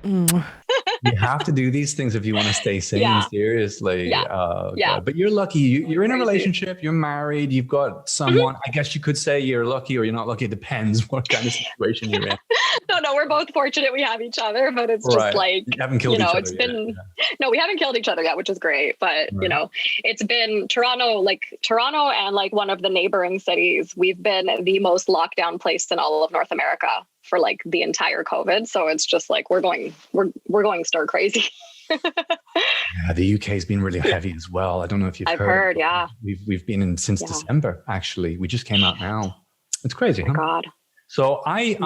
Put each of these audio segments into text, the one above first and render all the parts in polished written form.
You have to do these things if you want to stay sane, Yeah. seriously. Yeah. Yeah. God. But you're lucky. You're in a Crazy. relationship, you're married, you've got Mhm. someone. I guess you could say you're lucky or you're not lucky. It depends what kind of situation you're in. No, we're both fortunate we have each other, but it's just Right. like, You haven't killed each other it's yet. been, no, we haven't killed each other yet, which is great. But, Right. it's been Toronto and like one of the neighboring cities. We've been the most locked down place in all of North America for like the entire COVID. So it's just like, we're going stir crazy. Yeah, the UK has been really heavy as well. I don't know if you've I've heard. heard, yeah. We've been in since December, actually. We just came out now. It's crazy, Oh my God. So I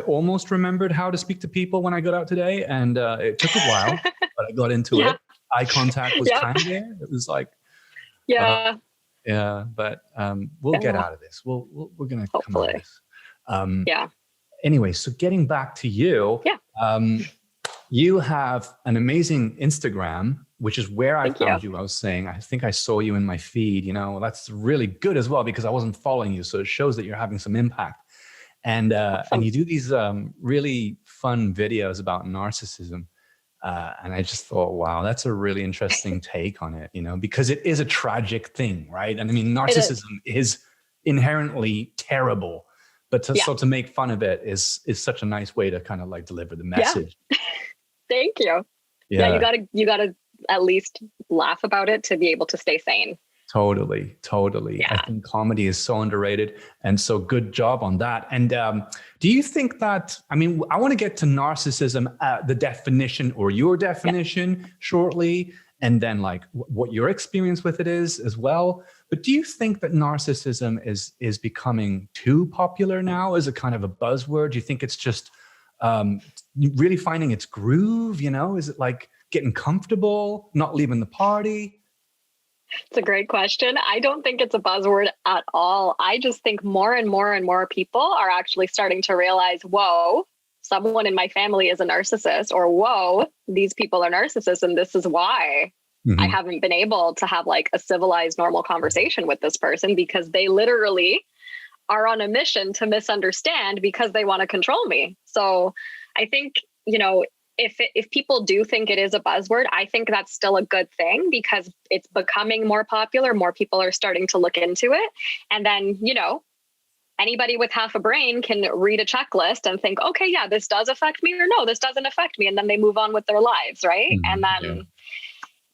almost remembered how to speak to people when I got out today, and it took a while, but I got into it. Eye contact was kind of there. It was like, but we'll get out of this. We're gonna come out of this. Anyway, so getting back to you, you have an amazing Instagram, which is where I found you. I was saying, I think I saw you in my feed. That's really good as well because I wasn't following you, so it shows that you're having some impact. And you do these really fun videos about narcissism. And I just thought, wow, that's a really interesting take on it, because it is a tragic thing, right? And I mean, narcissism is inherently terrible, but to make fun of it is such a nice way to kind of like deliver the message. Yeah. Thank you. Yeah, you gotta at least laugh about it to be able to stay sane. Totally. Yeah. I think comedy is so underrated, and so good job on that. And do you think that, I want to get to narcissism, the definition or your definition shortly, and then like what your experience with it is as well. But do you think that narcissism is becoming too popular now as a kind of a buzzword? Do you think it's just really finding its groove? Is it like getting comfortable, not leaving the party? It's a great question. I don't think it's a buzzword at all. I just think more and more and more people are actually starting to realize, whoa, someone in my family is a narcissist, or whoa, these people are narcissists, and this is why I haven't been able to have like a civilized, normal conversation with this person, because they literally are on a mission to misunderstand because they want to control me. So I think, if people do think it is a buzzword, I think that's still a good thing because it's becoming more popular. More people are starting to look into it. And then, anybody with half a brain can read a checklist and think, okay, yeah, this does affect me, or no, this doesn't affect me. And then they move on with their lives, right? And then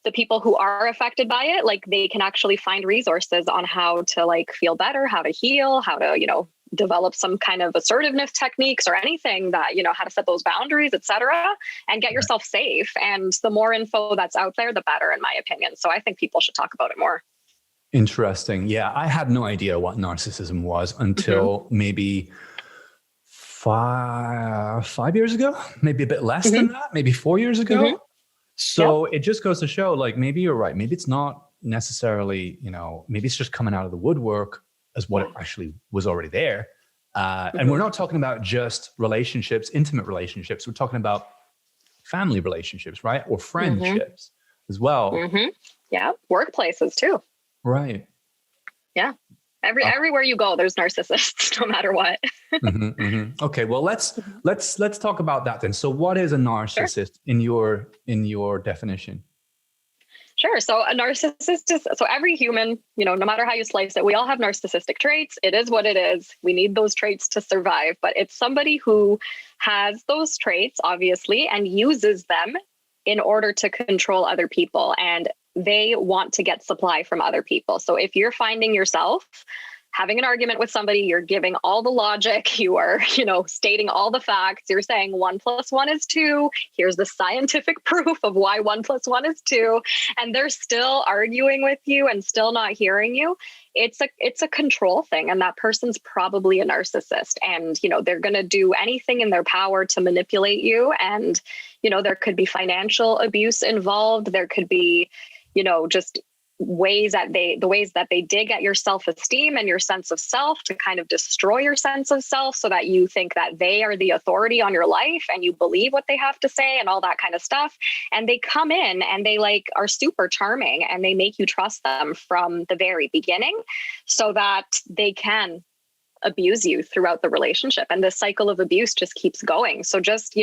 the people who are affected by it, like they can actually find resources on how to like feel better, how to heal, how to, develop some kind of assertiveness techniques or anything that, how to set those boundaries, et cetera, and get yourself safe. And the more info that's out there, the better, in my opinion. So I think people should talk about it more. Interesting. Yeah. I had no idea what narcissism was until maybe 5 years ago, maybe a bit less than that, maybe 4 years ago. So it just goes to show, like, maybe you're right. Maybe it's not necessarily, maybe it's just coming out of the woodwork as what it actually was already there. And we're not talking about just relationships, intimate relationships. We're talking about family relationships, right? Or friendships as well. Yeah. Workplaces too. Right. Yeah. Everywhere you go, there's narcissists, no matter what. Okay. Well, let's talk about that then. So what is a narcissist in your definition? Sure. So a narcissist is, so every human, no matter how you slice it, we all have narcissistic traits. It is what it is. We need those traits to survive, but it's somebody who has those traits, obviously, and uses them in order to control other people. And they want to get supply from other people. So if you're finding yourself having an argument with somebody, you're giving all the logic, you are, stating all the facts, you're saying 1 + 1 is 2. Here's the scientific proof of why 1 + 1 is 2. And they're still arguing with you and still not hearing you. It's a control thing. And that person's probably a narcissist. And, they're going to do anything in their power to manipulate you. And, there could be financial abuse involved. There could be, just the ways that they dig at your self-esteem and your sense of self to kind of destroy your sense of self so that you think that they are the authority on your life and you believe what they have to say and all that kind of stuff. And they come in and they are super charming and they make you trust them from the very beginning so that they can abuse you throughout the relationship. And this cycle of abuse just keeps going. So just,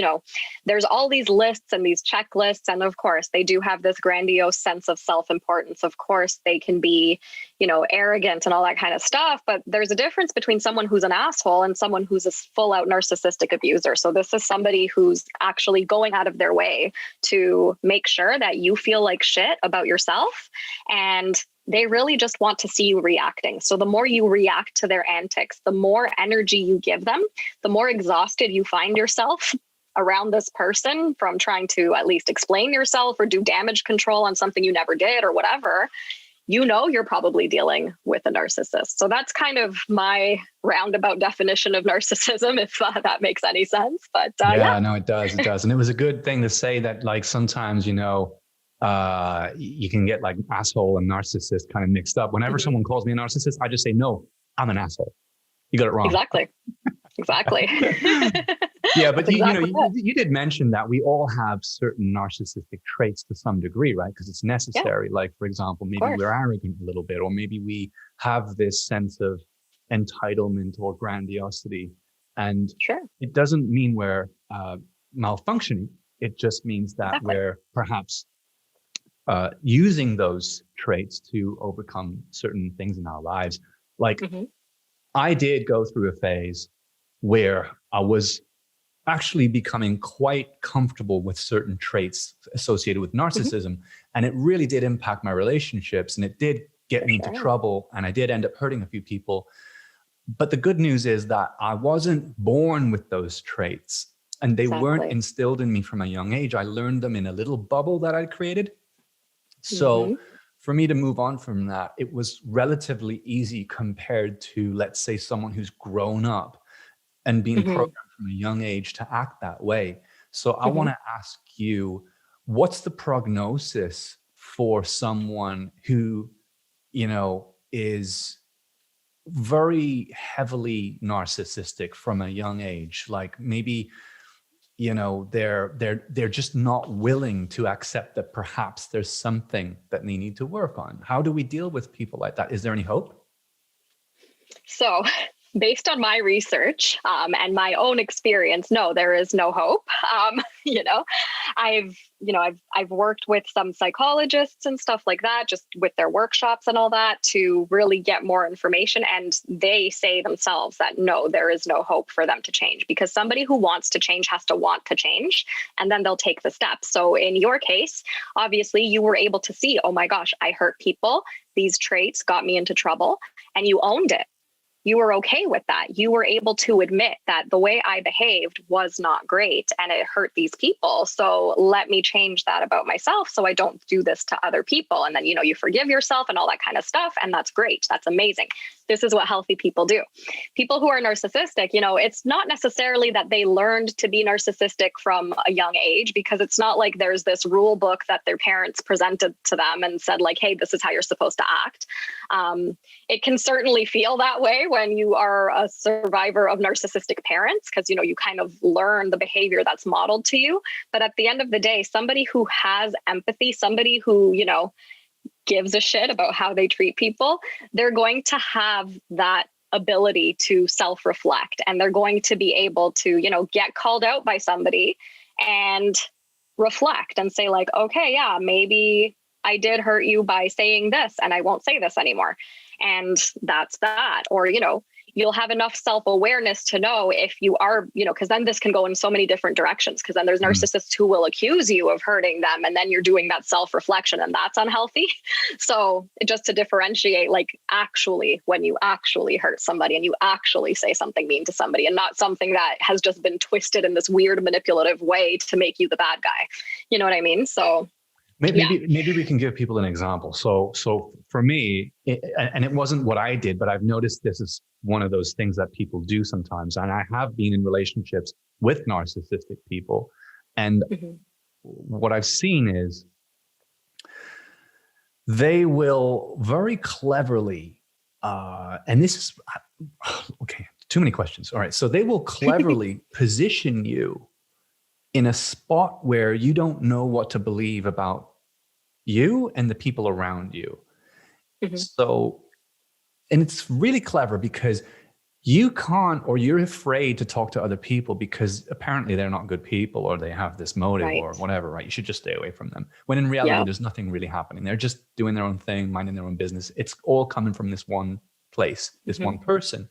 there's all these lists and these checklists. And of course, they do have this grandiose sense of self-importance. Of course, they can be, arrogant and all that kind of stuff. But there's a difference between someone who's an asshole and someone who's a full out narcissistic abuser. So this is somebody who's actually going out of their way to make sure that you feel like shit about yourself. And they really just want to see you reacting. So the more you react to their antics, the more energy you give them, the more exhausted you find yourself around this person from trying to at least explain yourself or do damage control on something you never did or whatever. You're probably dealing with a narcissist. So that's kind of my roundabout definition of narcissism, if that makes any sense. But yeah, no, it does. It does. And it was a good thing to say that, like, sometimes, you can get like asshole and narcissist kind of mixed up. Whenever someone calls me a narcissist, I just say, no, I'm an asshole. You got it wrong. Exactly. Yeah, but you did mention that we all have certain narcissistic traits to some degree, right? Because it's necessary. Yeah. Like, for example, maybe we're arrogant a little bit, or maybe we have this sense of entitlement or grandiosity. And it doesn't mean we're malfunctioning. It just means that we're perhaps using those traits to overcome certain things in our lives. Like, I did go through a phase where I was actually becoming quite comfortable with certain traits associated with narcissism. And it really did impact my relationships, and it did get me into trouble, and I did end up hurting a few people. But the good news is that I wasn't born with those traits, and they weren't instilled in me from a young age. I learned them in a little bubble that I created. So for me to move on from that, it was relatively easy compared to, let's say, someone who's grown up and being programmed from a young age to act that way. So I want to ask you, what's the prognosis for someone who, is very heavily narcissistic from a young age? Like, maybe, they're just not willing to accept that perhaps there's something that they need to work on. How do we deal with people like that? Is there any hope? So, based on my research and my own experience, no, there is no hope. I've worked with some psychologists and stuff like that, just with their workshops and all that, to really get more information. And they say themselves that no, there is no hope for them to change, because somebody who wants to change has to want to change, and then they'll take the steps. So in your case, obviously you were able to see, oh my gosh, I hurt people. These traits got me into trouble, and you owned it. You were okay with that. You were able to admit that the way I behaved was not great and it hurt these people. So let me change that about myself so I don't do this to other people. And then, you forgive yourself and all that kind of stuff. And that's great. That's amazing. This is what healthy people do. People who are narcissistic, it's not necessarily that they learned to be narcissistic from a young age, because it's not like there's this rule book that their parents presented to them and said like, hey, this is how you're supposed to act. It can certainly feel that way when you are a survivor of narcissistic parents, because, you kind of learn the behavior that's modeled to you. But at the end of the day, somebody who has empathy, somebody who, gives a shit about how they treat people, they're going to have that ability to self-reflect, and they're going to be able to, get called out by somebody and reflect and say like, okay, yeah, maybe I did hurt you by saying this and I won't say this anymore. And that's that. Or, you'll have enough self-awareness to know if you are, because then this can go in so many different directions, because then there's narcissists who will accuse you of hurting them, and then you're doing that self-reflection, and that's unhealthy. So just to differentiate, like, actually, when you actually hurt somebody and you actually say something mean to somebody, and not something that has just been twisted in this weird manipulative way to make you the bad guy. You know what I mean? So maybe we can give people an example. So for me, and it wasn't what I did, but I've noticed this is one of those things that people do sometimes. And I have been in relationships with narcissistic people. And what I've seen is they will very cleverly, and this is, okay, too many questions. All right. So they will cleverly position you in a spot where you don't know what to believe about you and the people around you. So, and it's really clever because you can't, or you're afraid to talk to other people because apparently they're not good people or they have this motive or whatever, right? You should just stay away from them. When in reality, there's nothing really happening. They're just doing their own thing, minding their own business. It's all coming from this one place, this one person.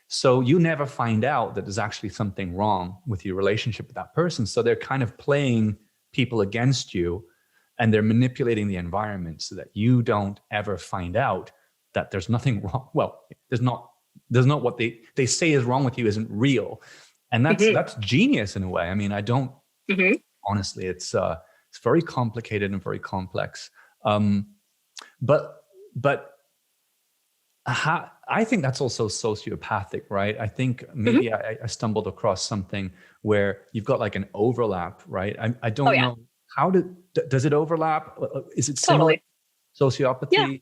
So you never find out that there's actually something wrong with your relationship with that person. So they're kind of playing people against you, and they're manipulating the environment so that you don't ever find out that there's nothing wrong. Well, there's not what they say is wrong with you isn't real. And that's genius in a way. I mean, I don't, honestly, it's very complicated and very complex. But I think that's also sociopathic, right? I think maybe I stumbled across something where you've got like an overlap, right? I don't know how does it overlap? Is it similar? Sociopathy?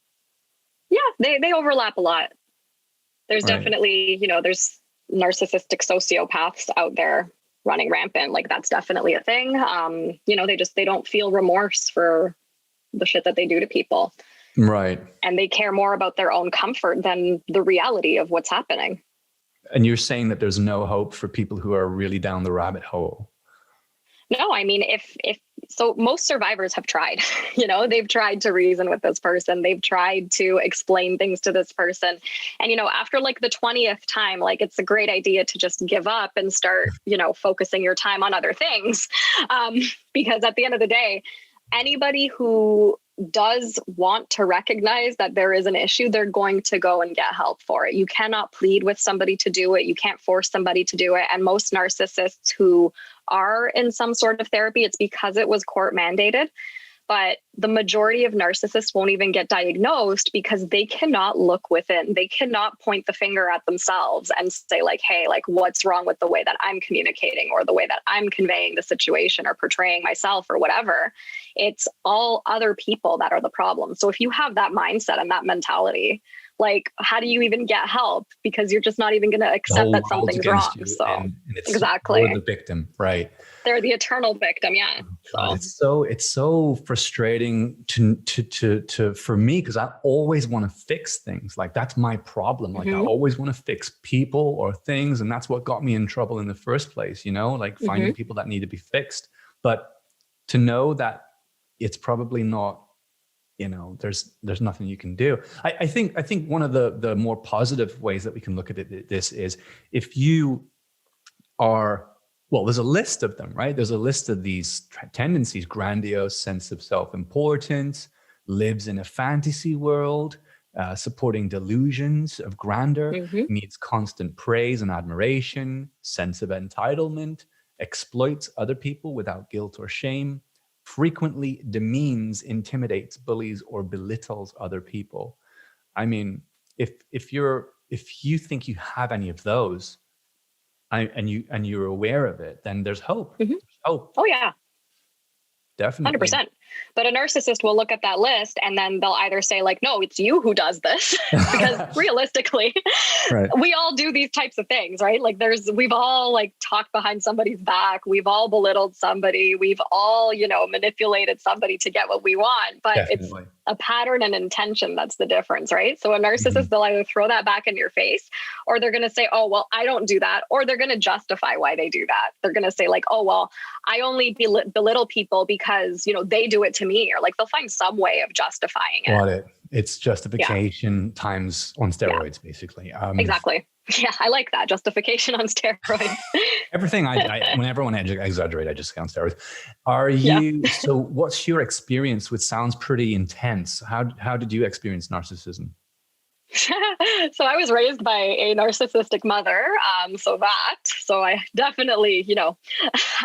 Yeah, they overlap a lot. There's definitely, there's narcissistic sociopaths out there running rampant. Like that's definitely a thing. They don't feel remorse for the shit that they do to people. Right. And they care more about their own comfort than the reality of what's happening. And you're saying that there's no hope for people who are really down the rabbit hole? No, I mean, if so most survivors have tried, they've tried to reason with this person. They've tried to explain things to this person. And, after like the 20th time, like it's a great idea to just give up and start, focusing your time on other things. Because at the end of the day, anybody who does want to recognize that there is an issue, they're going to go and get help for it. You cannot plead with somebody to do it. You can't force somebody to do it. And most narcissists who are in some sort of therapy, it's because it was court mandated. But the majority of narcissists won't even get diagnosed because they cannot look within. They cannot point the finger at themselves and say like, hey, like what's wrong with the way that I'm communicating or the way that I'm conveying the situation or portraying myself or whatever. It's all other people that are the problem. So if you have that mindset and that mentality, like how do you even get help? Because you're just not even going to accept that something's wrong. So and it's exactly. You're the victim, right? They're the eternal victim. Yeah. It's so frustrating to for me, because I always want to fix things. Like that's my problem. Like I always want to fix people or things, and that's what got me in trouble in the first place. Like finding people that need to be fixed. But to know that it's probably not, there's nothing you can do. I think one of the more positive ways that we can look at this is if you are. Well, there's a list of them, right? There's a list of these tendencies: grandiose sense of self-importance, lives in a fantasy world, supporting delusions of grandeur, needs constant praise and admiration, sense of entitlement, exploits other people without guilt or shame, frequently demeans, intimidates, bullies, or belittles other people. I mean, if you think you have any of those, and you're aware of it, then there's hope. There's hope. Oh yeah. Definitely. 100%. But a narcissist will look at that list and then they'll either say like, no, it's you who does this. Because realistically, we all do these types of things, right? Like we've all like talked behind somebody's back. We've all belittled somebody. We've all, manipulated somebody to get what we want, but it's a pattern and intention. That's the difference, right? So a narcissist, they'll either throw that back in your face, or they're going to say, oh, well, I don't do that. Or they're going to justify why they do that. They're going to say like, oh, well, I only belittle people because, they do it to me, or like they'll find some way of justifying it. Got it. It's justification times on steroids, basically. Exactly. Yeah, I like that. Justification on steroids. Everything when everyone exaggerate, I just say on steroids. Are you, so what's your experience, which sounds pretty intense? How did you experience narcissism? So I was raised by a narcissistic mother. So I definitely,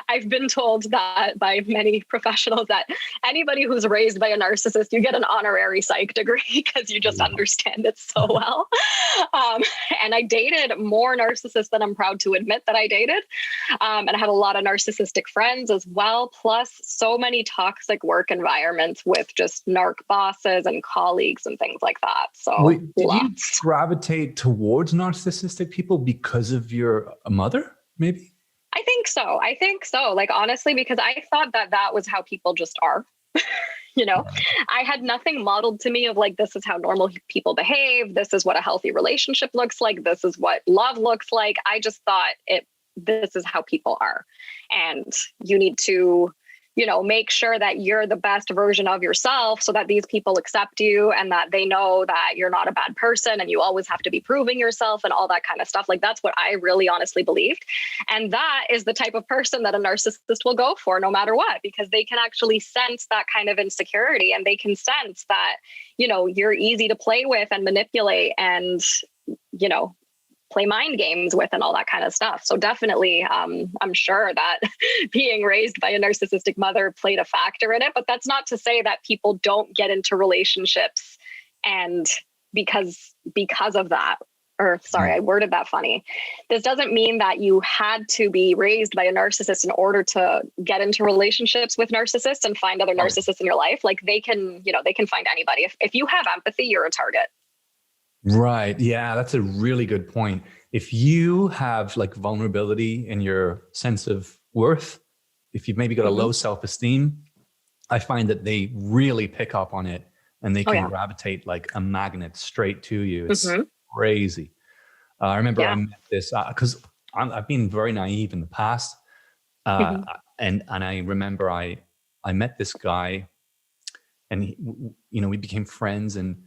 I've been told that by many professionals that anybody who's raised by a narcissist, you get an honorary psych degree because you just understand it so well. And I dated more narcissists than I'm proud to admit that I dated. And I had a lot of narcissistic friends as well, plus so many toxic work environments with just narc bosses and colleagues and things like that. So did you gravitate towards narcissistic people because of your mother, maybe? I think so. Like, honestly, because I thought that was how people just are. I had nothing modeled to me of like, this is how normal people behave. This is what a healthy relationship looks like. This is what love looks like. I just thought this is how people are. And you need to, make sure that you're the best version of yourself so that these people accept you and that they know that you're not a bad person and you always have to be proving yourself and all that kind of stuff. Like, that's what I really honestly believed. And that is the type of person that a narcissist will go for no matter what, because they can actually sense that kind of insecurity and they can sense that, you're easy to play with and manipulate and, play mind games with and all that kind of stuff. So definitely, I'm sure that being raised by a narcissistic mother played a factor in it, but that's not to say that people don't get into relationships and because of that, or sorry, I worded that funny. This doesn't mean that you had to be raised by a narcissist in order to get into relationships with narcissists and find other narcissists in your life. Like they can find anybody. If you have empathy, you're a target. Right. Yeah, that's a really good point. If you have like vulnerability in your sense of worth, if you've maybe got a low self-esteem, I find that they really pick up on it and they can gravitate like a magnet straight to you. It's crazy. I remember I met this because I've been very naive in the past. And I remember I met this guy and we became friends, and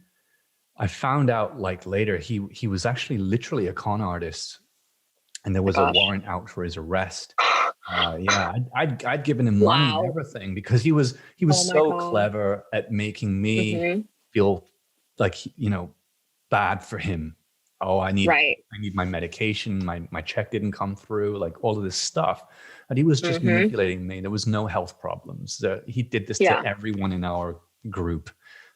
I found out like later he was actually literally a con artist, and there was a warrant out for his arrest. I'd given him money and everything because he was so clever at making me feel like bad for him. Oh, I need my medication. My check didn't come through. Like all of this stuff, and he was just manipulating me. There was no health problems. He did this to everyone in our group.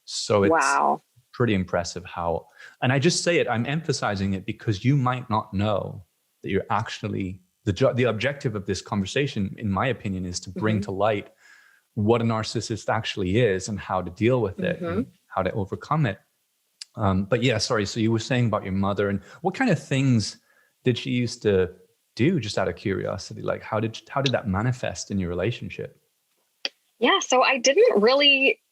So it's pretty impressive how, and I just say it, I'm emphasizing it because you might not know that you're actually, the objective of this conversation, in my opinion, is to bring to light what a narcissist actually is and how to deal with it and how to overcome it. But yeah, sorry. So you were saying about your mother, and what kind of things did she used to do, just out of curiosity? Like how did that manifest in your relationship? Yeah, so I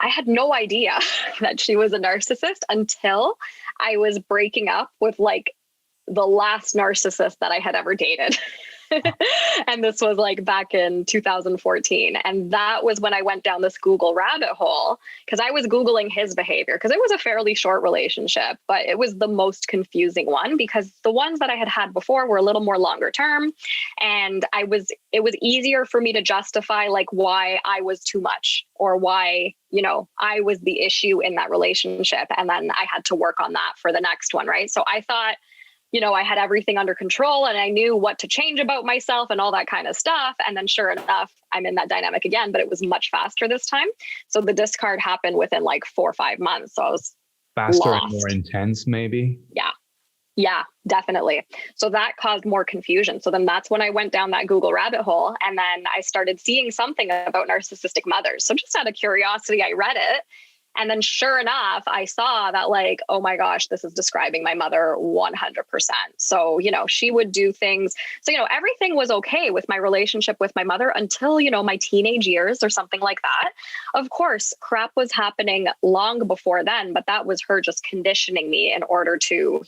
had no idea that she was a narcissist until I was breaking up with like the last narcissist that I had ever dated. And this was like back in 2014. And that was when I went down this Google rabbit hole because I was Googling his behavior because it was a fairly short relationship, but it was the most confusing one because the ones that I had had before were a little more longer term. And it was easier for me to justify like why I was too much or why, I was the issue in that relationship. And then I had to work on that for the next one. Right. So I thought, I had everything under control and I knew what to change about myself and all that kind of stuff. And then sure enough, I'm in that dynamic again, but it was much faster this time. So the discard happened within like 4 or 5 months. So I was faster lost. And more intense, maybe. Yeah, definitely. So that caused more confusion. So then that's when I went down that Google rabbit hole. And then I started seeing something about narcissistic mothers. So just out of curiosity, I read it. And then sure enough, I saw that like, oh my gosh, this is describing my mother 100%. So, she would do things. So, everything was okay with my relationship with my mother until, my teenage years or something like that. Of course, crap was happening long before then, but that was her just conditioning me in order to,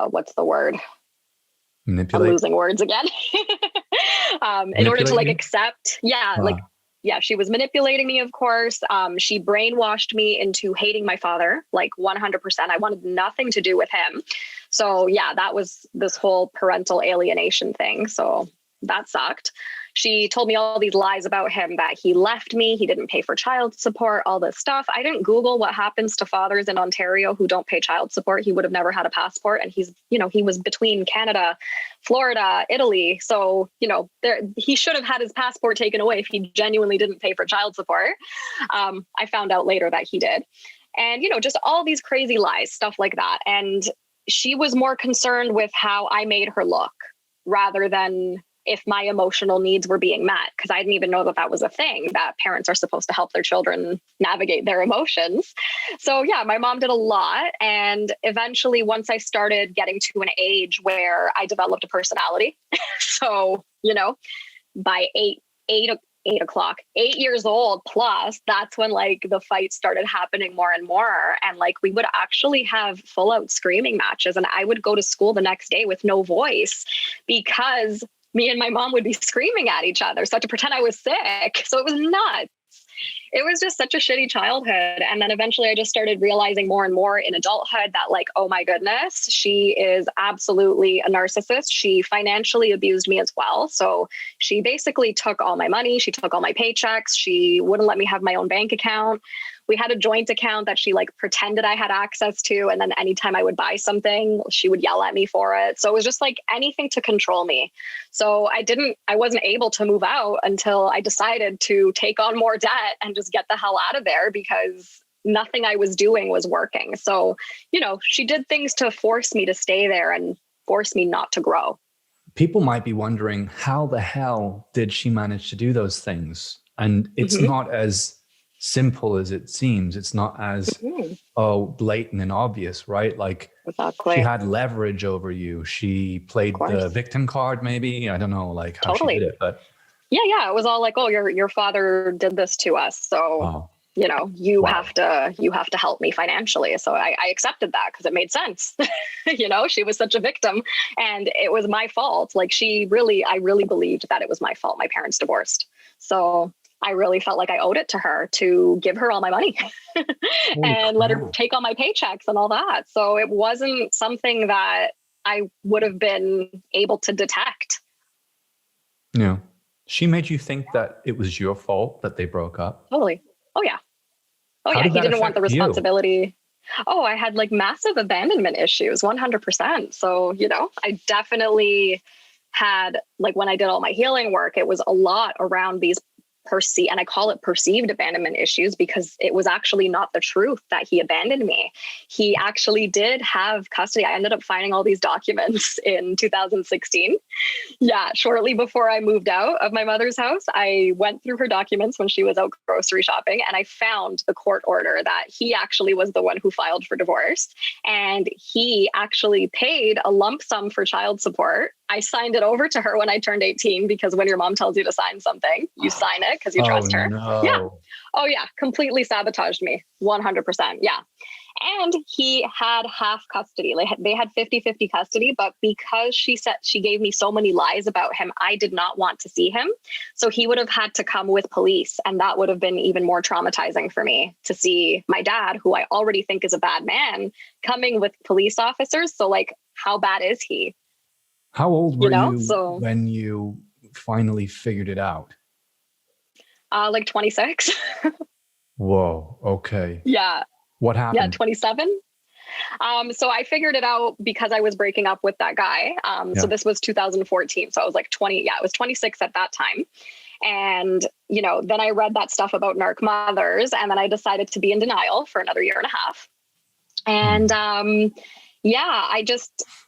what's the word? Manipulate. I'm losing words again. In order to like accept. Yeah, she was manipulating me, of course. She brainwashed me into hating my father, like 100%. I wanted nothing to do with him. So yeah, that was this whole parental alienation thing. So that sucked. She told me all these lies about him, that he left me, he didn't pay for child support, all this stuff. I didn't Google what happens to fathers in Ontario who don't pay child support. He would have never had a passport. And he was between Canada, Florida, Italy. So, he should have had his passport taken away if he genuinely didn't pay for child support. I found out later that he did. And, just all these crazy lies, stuff like that. And she was more concerned with how I made her look rather than if my emotional needs were being met, because I didn't even know that was a thing, that parents are supposed to help their children navigate their emotions. So yeah, my mom did a lot. And eventually, once I started getting to an age where I developed a personality, so, by age 8 o'clock, 8 years old plus, that's when like the fights started happening more and more. And like we would actually have full out screaming matches. And I would go to school the next day with no voice because me and my mom would be screaming at each other. So I had to pretend I was sick. So it was nuts. It was just such a shitty childhood. And then eventually I just started realizing more and more in adulthood that like, oh my goodness, she is absolutely a narcissist. She financially abused me as well. So she basically took all my money. She took all my paychecks. She wouldn't let me have my own bank account. We had a joint account that she like pretended I had access to. And then anytime I would buy something, she would yell at me for it. So it was just like anything to control me. So I wasn't able to move out until I decided to take on more debt and just get the hell out of there because nothing I was doing was working. So, you know, she did things to force me to stay there and force me not to grow. People might be wondering, how the hell did she manage to do those things? And it's not as simple as it seems. It's not as blatant and obvious, right? Like exactly. She had leverage over you. She played the victim card, maybe. I don't know, like how she did it, but yeah, it was all like, oh, your father did this to us, so you know, you have to help me financially. So I accepted that because it made sense. You know, she was such a victim, and it was my fault. Like I really believed that it was my fault. My parents divorced, so I really felt like I owed it to her to give her all my money and let her take all my paychecks and all that. So it wasn't something that I would have been able to detect. Yeah. She made you think that it was your fault that they broke up? Totally. Oh, yeah. Oh, yeah. He didn't want the responsibility. Oh, I had like massive abandonment issues, 100%. So, you know, I definitely had, like, when I did all my healing work, it was a lot around these and I call it perceived abandonment issues because it was actually not the truth that he abandoned me. He actually did have custody. I ended up finding all these documents in 2016. Yeah, shortly before I moved out of my mother's house, I went through her documents when she was out grocery shopping, and I found the court order that he actually was the one who filed for divorce. And he actually paid a lump sum for child support. I signed it over to her when I turned 18 because when your mom tells you to sign something, you sign it because you trust her. No. Yeah. Oh, yeah. Completely sabotaged me. 100%. Yeah. And he had half custody. They had 50-50 custody, but because she gave me so many lies about him, I did not want to see him. So he would have had to come with police. And that would have been even more traumatizing for me to see my dad, who I already think is a bad man, coming with police officers. So like, how bad is he? How old were you when you finally figured it out? Like 26. Whoa. Okay. Yeah. What happened? Yeah, 27. So I figured it out because I was breaking up with that guy. So this was 2014. So I was like 20. Yeah, I was 26 at that time. And, you know, then I read that stuff about narc mothers, and then I decided to be in denial for another year and a half. And,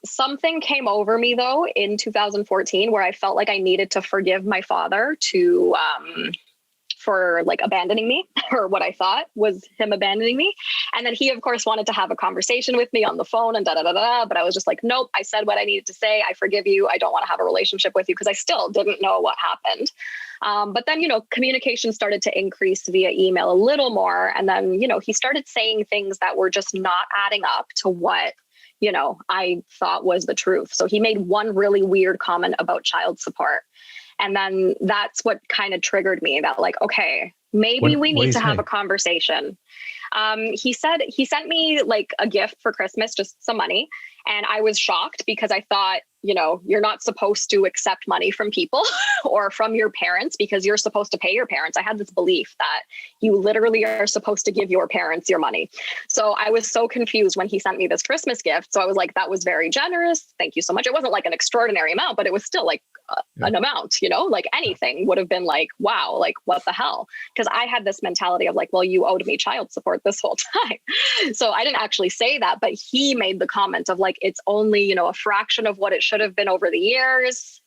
something came over me though in 2014 where I felt like I needed to forgive my father for like abandoning me, or what I thought was him abandoning me. And then he, of course, wanted to have a conversation with me on the phone and but I was just like, nope, I said what I needed to say. I forgive you. I don't want to have a relationship with you, because I still didn't know what happened. But then, you know, communication started to increase via email a little more. And then, you know, he started saying things that were just not adding up to what, you know, I thought was the truth. So he made one really weird comment about child support. And then that's what kind of triggered me, that like, okay, maybe we need to have a conversation. He said he sent me like a gift for Christmas, just some money. And I was shocked because I thought, you know, you're not supposed to accept money from people or from your parents because you're supposed to pay your parents. I had this belief that you literally are supposed to give your parents your money. So I was so confused when he sent me this Christmas gift. So I was like, that was very generous. Thank you so much. It wasn't like an extraordinary amount, but it was still like an amount, you know, like anything would have been like, wow, like what the hell? Because I had this mentality of like, well, you owed me child support this whole time. So I didn't actually say that, but he made the comment of like, it's only, you know, a fraction of what it should have been over the years.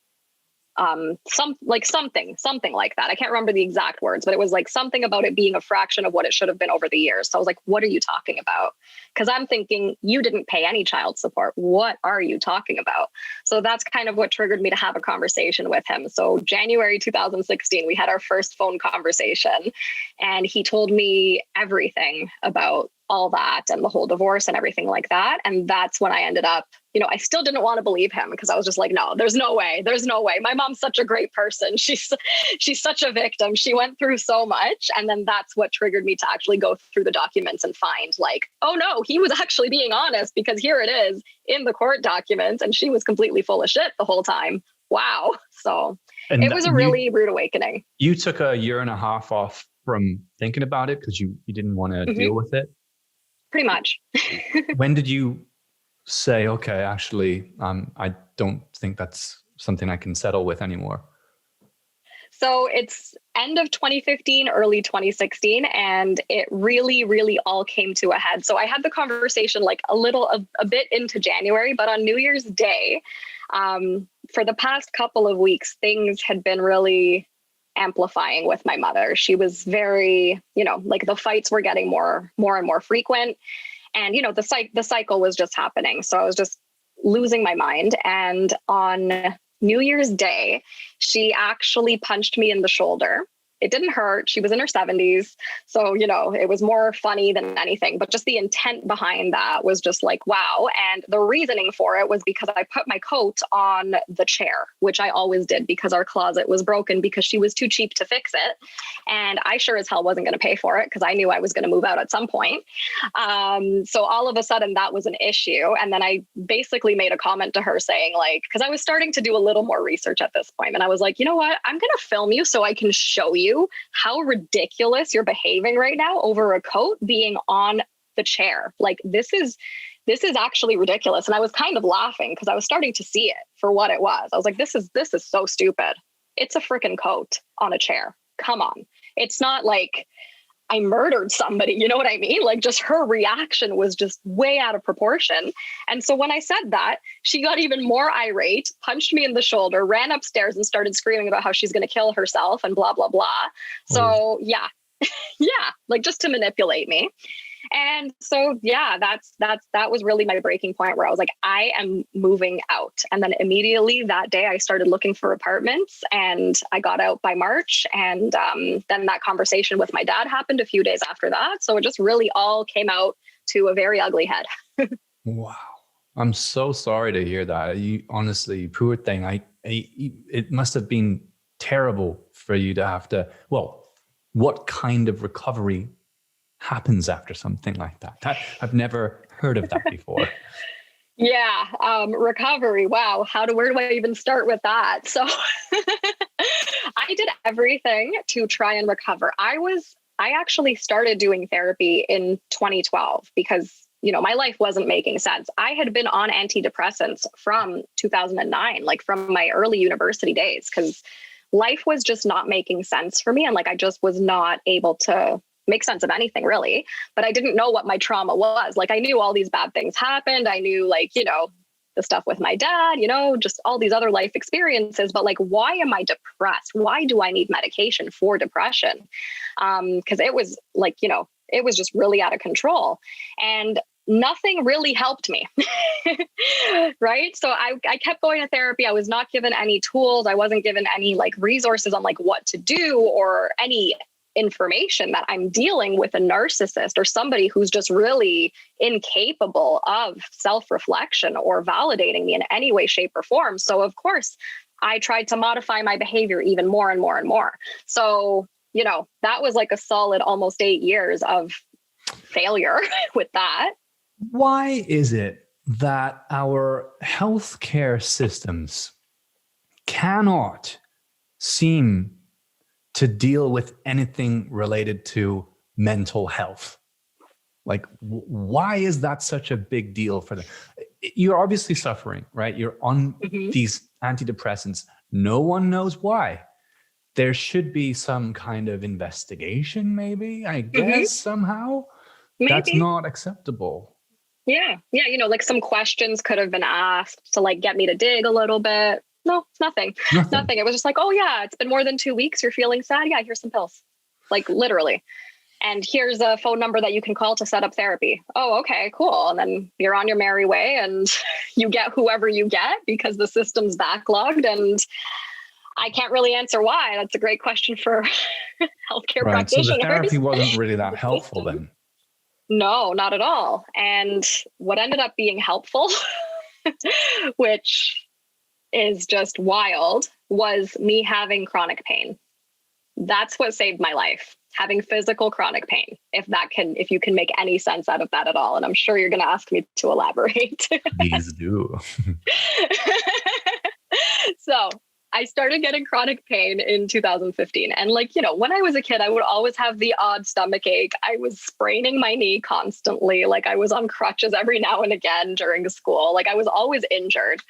something like that. I can't remember the exact words, but it was like something about it being a fraction of what it should have been over the years. So I was like, what are you talking about? Because I'm thinking you didn't pay any child support. What are you talking about? So that's kind of what triggered me to have a conversation with him. So January 2016, we had our first phone conversation, and he told me everything about all that and the whole divorce and everything like that. And that's when I ended up, I still didn't want to believe him, because I was just like, no, there's no way. There's no way. My mom's such a great person. She's such a victim. She went through so much. And then that's what triggered me to actually go through the documents and find like, oh no, he was actually being honest, because here it is in the court documents, and she was completely full of shit the whole time. Wow. So it was a really rude awakening. You took a year and a half off from thinking about it because you didn't want to deal with it? Pretty much. When did you say, okay, actually, I don't think that's something I can settle with anymore? So it's end of 2015, early 2016, and it really, really all came to a head. So I had the conversation like a bit into January, but on New Year's Day, for the past couple of weeks, things had been really amplifying with my mother. She was very, like the fights were getting more and more frequent. And, the cycle was just happening. So I was just losing my mind. And on New Year's Day, she actually punched me in the shoulder. It didn't hurt. She was in her 70s. So, it was more funny than anything, but just the intent behind that was just like, wow. And the reasoning for it was because I put my coat on the chair, which I always did because our closet was broken because she was too cheap to fix it. And I sure as hell wasn't going to pay for it because I knew I was going to move out at some point. So all of a sudden that was an issue. And then I basically made a comment to her saying like, because I was starting to do a little more research at this point. And I was like, you know what, I'm going to film you so I can show you how ridiculous you're behaving right now over a coat being on the chair. Like this is actually ridiculous. And I was kind of laughing because I was starting to see it for what it was. I was like, this is so stupid. It's a freaking coat on a chair. Come on. It's not like I murdered somebody. You know what I mean? Like just her reaction was just way out of proportion. And so when I said that, she got even more irate, punched me in the shoulder, ran upstairs and started screaming about how she's going to kill herself and blah, blah, blah. So yeah, like just to manipulate me. And so, yeah, that was really my breaking point where I was like, I am moving out. And then immediately that day I started looking for apartments and I got out by March. And then that conversation with my dad happened a few days after that. So it just really all came out to a very ugly head. Wow. I'm so sorry to hear that. You honestly, poor thing. It must have been terrible for you to have to, what kind of recovery happens after something like that? I've never heard of that before. Yeah. Recovery. Wow. Where do I even start with that? So I did everything to try and recover. I actually started doing therapy in 2012 because, my life wasn't making sense. I had been on antidepressants from 2009, like from my early university days, because life was just not making sense for me. And like, I just was not able to make sense of anything really, but I didn't know what my trauma was. Like I knew all these bad things happened. I knew the stuff with my dad, just all these other life experiences, but like, why am I depressed? Why do I need medication for depression? Cause it was like, it was just really out of control and nothing really helped me. Right. So I kept going to therapy. I was not given any tools. I wasn't given any like resources on like what to do or any information that I'm dealing with a narcissist or somebody who's just really incapable of self-reflection or validating me in any way, shape, or form. So of course, I tried to modify my behavior even more and more and more. So, that was like a solid almost 8 years of failure with that. Why is it that our healthcare systems cannot seem to deal with anything related to mental health? Like, why is that such a big deal for them? You're obviously suffering, right? You're on these antidepressants. No one knows why. There should be some kind of investigation, maybe, I guess, somehow. Maybe. That's not acceptable. Yeah. Yeah. Like some questions could have been asked to like get me to dig a little bit. no, it's nothing. Nothing. It was just like, oh yeah, it's been more than 2 weeks. You're feeling sad. Yeah, here's some pills. Like literally. And here's a phone number that you can call to set up therapy. Oh, okay, cool. And then you're on your merry way and you get whoever you get because the system's backlogged. And I can't really answer why. That's a great question for healthcare practitioners. So the therapy wasn't really that helpful then? No, not at all. And what ended up being helpful, which is just wild, was me having chronic pain. That's what saved my life. Having physical chronic pain, if you can make any sense out of that at all. And I'm sure you're going to ask me to elaborate. Please do. So I started getting chronic pain in 2015. And like, you know, when I was a kid, I would always have the odd stomach ache. I was spraining my knee constantly. Like I was on crutches every now and again during school. Like I was always injured.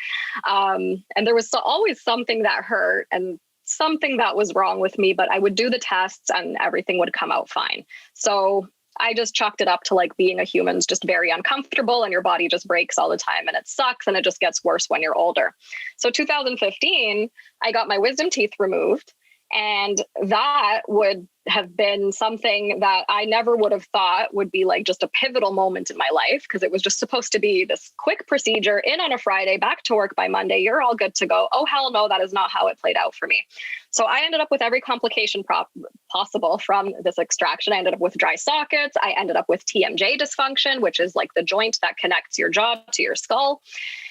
And there was always something that hurt and something that was wrong with me, but I would do the tests and everything would come out fine. So I just chalked it up to like being a human's just very uncomfortable and your body just breaks all the time and it sucks and it just gets worse when you're older. So 2015, I got my wisdom teeth removed. And that would have been something that I never would have thought would be like just a pivotal moment in my life, because it was just supposed to be this quick procedure, in on a Friday, back to work by Monday, you're all good to go. Oh, hell no, that is not how it played out for me. So I ended up with every complication possible from this extraction. I ended up with dry sockets. I ended up with TMJ dysfunction, which is like the joint that connects your jaw to your skull.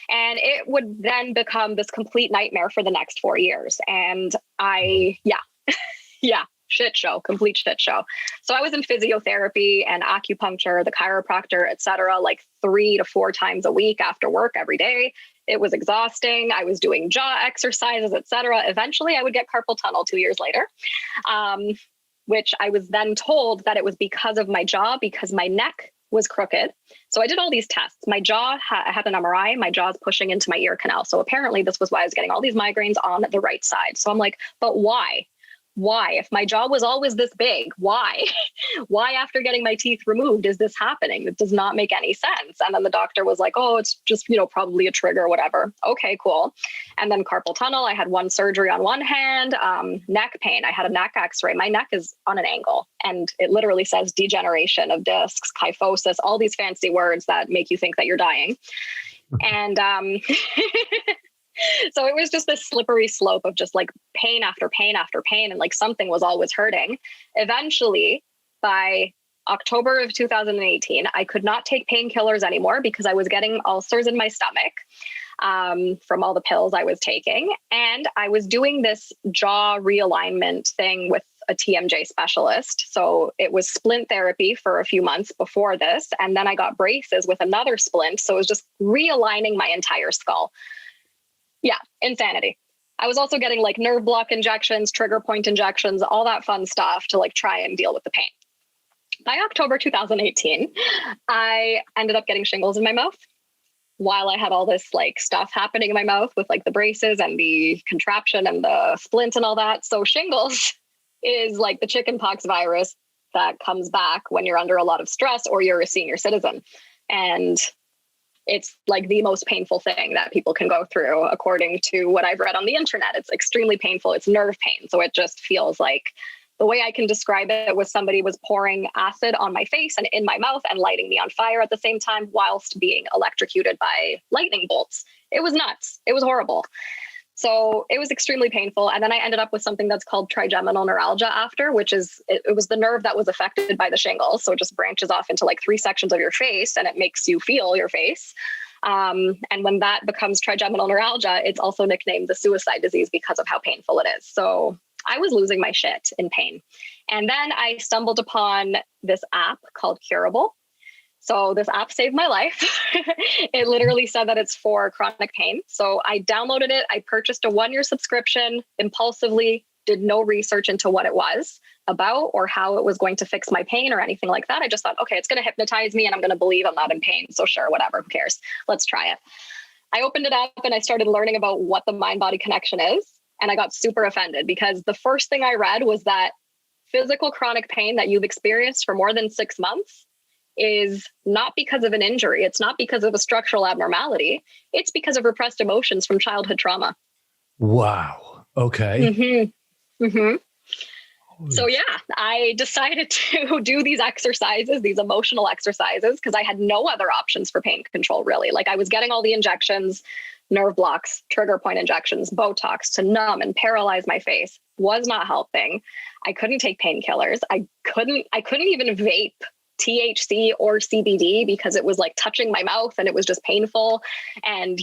And it would then become this complete nightmare for the next 4 years. And shit show, complete shit show. So I was in physiotherapy and acupuncture, the chiropractor, et cetera, like 3 to 4 times a week after work every day. It was exhausting. I was doing jaw exercises, et cetera. Eventually I would get carpal tunnel 2 years later, which I was then told that it was because of my jaw, because my neck was crooked. So I did all these tests. My jaw, I had an MRI, my jaw's pushing into my ear canal. So apparently this was why I was getting all these migraines on the right side. So I'm like, but why? Why? If my jaw was always this big, why? Why after getting my teeth removed is this happening? It does not make any sense. And then the doctor was like, oh, it's just, probably a trigger, whatever. Okay, cool. And then carpal tunnel, I had one surgery on one hand, neck pain. I had a neck x-ray. My neck is on an angle and it literally says degeneration of discs, kyphosis, all these fancy words that make you think that you're dying. And so it was just this slippery slope of just like pain after pain after pain. And like something was always hurting. Eventually, by October of 2018, I could not take painkillers anymore because I was getting ulcers in my stomach from all the pills I was taking. And I was doing this jaw realignment thing with a TMJ specialist. So it was splint therapy for a few months before this. And then I got braces with another splint. So it was just realigning my entire skull. Yeah, insanity. I was also getting like nerve block injections, trigger point injections, all that fun stuff to like try and deal with the pain. By October 2018, I ended up getting shingles in my mouth while I had all this like stuff happening in my mouth with like the braces and the contraption and the splint and all that. So shingles is like the chickenpox virus that comes back when you're under a lot of stress or you're a senior citizen. And it's like the most painful thing that people can go through, according to what I've read on the internet. It's extremely painful. It's nerve pain. So it just feels like, the way I can describe it was somebody was pouring acid on my face and in my mouth and lighting me on fire at the same time whilst being electrocuted by lightning bolts. It was nuts. It was horrible. So it was extremely painful. And then I ended up with something that's called trigeminal neuralgia after, which is, it was the nerve that was affected by the shingles. So it just branches off into like 3 sections of your face and it makes you feel your face. And when that becomes trigeminal neuralgia, it's also nicknamed the suicide disease because of how painful it is. So I was losing my shit in pain. And then I stumbled upon this app called Curable. So this app saved my life. It literally said that it's for chronic pain. So I downloaded it. I purchased a 1-year subscription impulsively, did no research into what it was about or how it was going to fix my pain or anything like that. I just thought, okay, it's going to hypnotize me and I'm going to believe I'm not in pain. So sure, whatever, who cares? Let's try it. I opened it up and I started learning about what the mind-body connection is. And I got super offended because the first thing I read was that physical chronic pain that you've experienced for more than 6 months is not because of an injury. It's not because of a structural abnormality. It's because of repressed emotions from childhood trauma. Wow. Okay. Mm-hmm. Mm-hmm. So yeah, I decided to do these exercises, these emotional exercises, because I had no other options for pain control, really. Like I was getting all the injections, nerve blocks, trigger point injections, Botox to numb and paralyze my face, was not helping. I couldn't take painkillers. I couldn't even vape THC or CBD because it was like touching my mouth and it was just painful. And,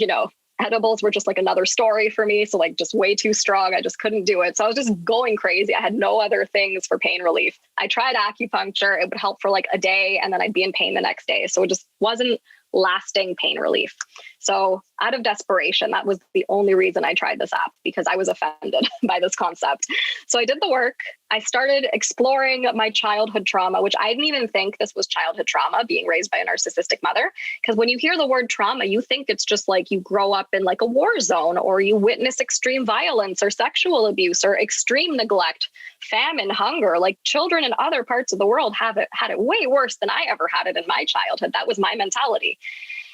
edibles were just like another story for me. So like just way too strong. I just couldn't do it. So I was just going crazy. I had no other things for pain relief. I tried acupuncture. It would help for like a day and then I'd be in pain the next day. So it just wasn't lasting pain relief. So out of desperation, that was the only reason I tried this app, because I was offended by this concept. So I did the work. I started exploring my childhood trauma, which I didn't even think this was childhood trauma, being raised by a narcissistic mother. Because when you hear the word trauma, you think it's just like you grow up in like a war zone, or you witness extreme violence or sexual abuse or extreme neglect, famine, hunger. Like children in other parts of the world had it way worse than I ever had it in my childhood. That was my mentality.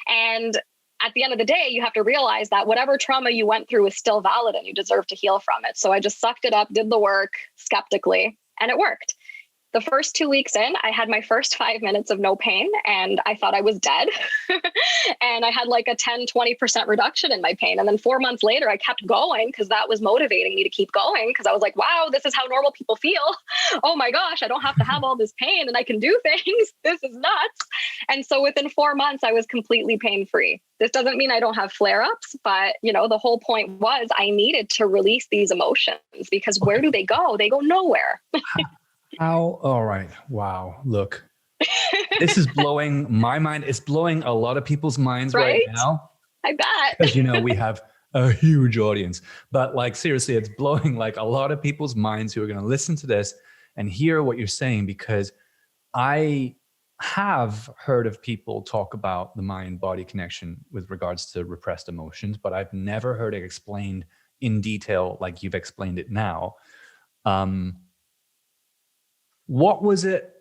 And at the end of the day, you have to realize that whatever trauma you went through is still valid and you deserve to heal from it. So I just sucked it up, did the work skeptically, and it worked. The first 2 weeks in, I had my first 5 minutes of no pain and I thought I was dead. And I had like a 10-20% reduction in my pain. And then 4 months later, I kept going because that was motivating me to keep going, because I was like, wow, this is how normal people feel. Oh my gosh, I don't have to have all this pain and I can do things. This is nuts. And so within 4 months, I was completely pain-free. This doesn't mean I don't have flare-ups, but the whole point was I needed to release these emotions, because where do they go? They go nowhere. How? All right. Wow. Look, this is blowing my mind. It's blowing a lot of people's minds right now. I bet. Because, we have a huge audience. But like, seriously, it's blowing like a lot of people's minds who are going to listen to this and hear what you're saying, because I have heard of people talk about the mind-body connection with regards to repressed emotions, but I've never heard it explained in detail like you've explained it now. What was it